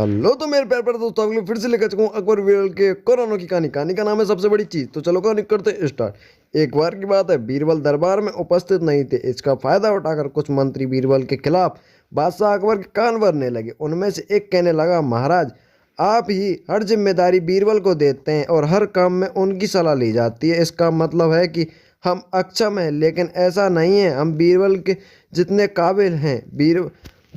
Hello तो मेरे प्यार दोस्तों, अगले फिर से लेकर चुका हूँ अकबर बीरबल के कोरोना की कहानी। कहानी का नाम है सबसे बड़ी चीज। तो चलो कहानी करते हैं स्टार्ट। एक बार की बात है, बीरबल दरबार में उपस्थित नहीं थे। इसका फायदा उठाकर कुछ मंत्री बीरबल के खिलाफ बादशाह अकबर के कान भरने लगे। उनमें से एक कहने लगा, महाराज आप ही हर जिम्मेदारी बीरबल को देते हैं और हर काम में उनकी सलाह ली जाती है। इसका मतलब है कि हम अक्षम हैं, लेकिन ऐसा नहीं है, हम बीरबल के जितने काबिल हैं।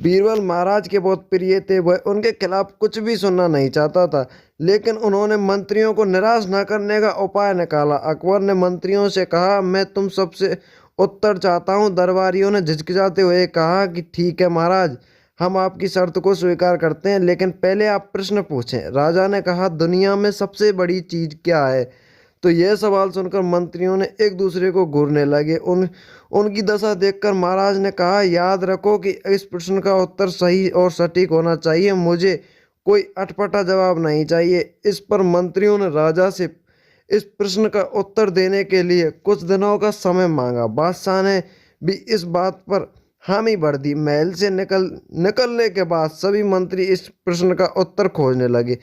बीरबल महाराज के बहुत प्रिय थे। वह उनके खिलाफ कुछ भी सुनना नहीं चाहता था, लेकिन उन्होंने मंत्रियों को निराश न करने का उपाय निकाला। अकबर ने मंत्रियों से कहा, मैं तुम सबसे उत्तर चाहता हूँ। दरबारियों ने झिझकिचाते हुए कहा कि ठीक है महाराज, हम आपकी शर्त को स्वीकार करते हैं, लेकिन पहले आप प्रश्न पूछें। राजा ने कहा, दुनिया में सबसे बड़ी चीज क्या है? तो यह सवाल सुनकर मंत्रियों ने एक दूसरे को घूरने लगे। उनकी दशा देखकर महाराज ने कहा, याद रखो कि इस प्रश्न का उत्तर सही और सटीक होना चाहिए। मुझे कोई अटपटा जवाब नहीं चाहिए। इस पर मंत्रियों ने राजा से इस प्रश्न का उत्तर देने के लिए कुछ दिनों का समय मांगा। बादशाह ने भी इस बात पर हामी भर दी। महल से निकलने के बाद सभी मंत्री इस प्रश्न का उत्तर खोजने लगे।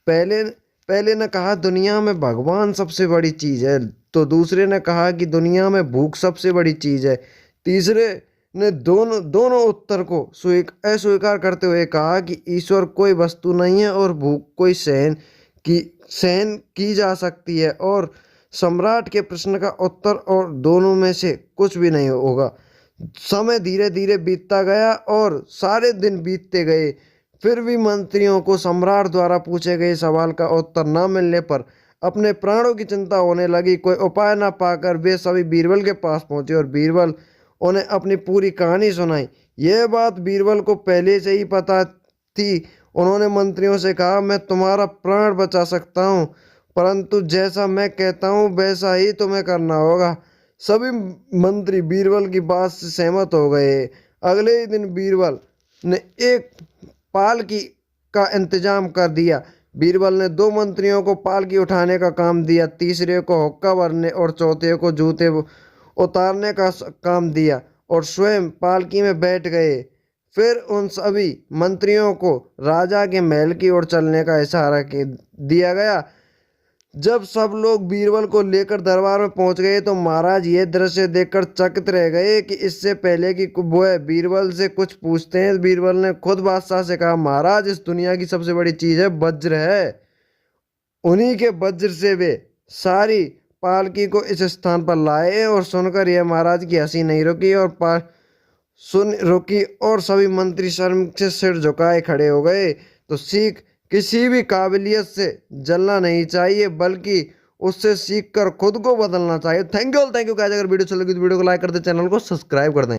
पहले पहले ने कहा, दुनिया में भगवान सबसे बड़ी चीज है। तो दूसरे ने कहा कि दुनिया में भूख सबसे बड़ी चीज है। तीसरे ने दोनों दोनों उत्तर को अस्वीकार करते हुए कहा कि ईश्वर कोई वस्तु नहीं है और भूख कोई सहन की जा सकती है। और सम्राट के प्रश्न का उत्तर और दोनों में से कुछ भी नहीं होगा। समय धीरे धीरे बीतता गया और सारे दिन बीतते गए। फिर भी मंत्रियों को सम्राट द्वारा पूछे गए सवाल का उत्तर न मिलने पर अपने प्राणों की चिंता होने लगी। कोई उपाय न पाकर वे सभी बीरबल के पास पहुंचे और बीरबल उन्हें अपनी पूरी कहानी सुनाई। यह बात बीरबल को पहले से ही पता थी। उन्होंने मंत्रियों से कहा, मैं तुम्हारा प्राण बचा सकता हूँ, परंतु जैसा मैं कहता हूँ वैसा ही तुम्हें करना होगा। सभी मंत्री बीरबल की बात से सहमत हो गए। अगले ही दिन बीरबल ने एक पालकी का इंतजाम कर दिया। बीरबल ने दो मंत्रियों को पालकी उठाने का काम दिया, तीसरे को हुक्का भरने और चौथे को जूते उतारने का काम दिया और स्वयं पालकी में बैठ गए। फिर उन सभी मंत्रियों को राजा के महल की ओर चलने का इशारा दिया गया। जब सब लोग बीरबल को लेकर दरबार में पहुंच गए तो महाराज ये दृश्य देखकर चकित रह गए कि इससे पहले कि वह बीरबल से कुछ पूछते हैं, बीरबल ने खुद बादशाह से कहा, महाराज इस दुनिया की सबसे बड़ी चीज है वज्र है। उन्हीं के वज्र से वे सारी पालकी को इस स्थान पर लाए। और सुनकर यह महाराज की हंसी नहीं रुकी और सभी मंत्री शर्म से सिर झुकाए खड़े हो गए। तो सीख किसी भी काबिलियत से जलना नहीं चाहिए, बल्कि उससे सीख कर खुद को बदलना चाहिए। Thank you guys. अगर वीडियो अच्छा लगी तो वीडियो को लाइक कर दें, चैनल को सब्सक्राइब कर दें।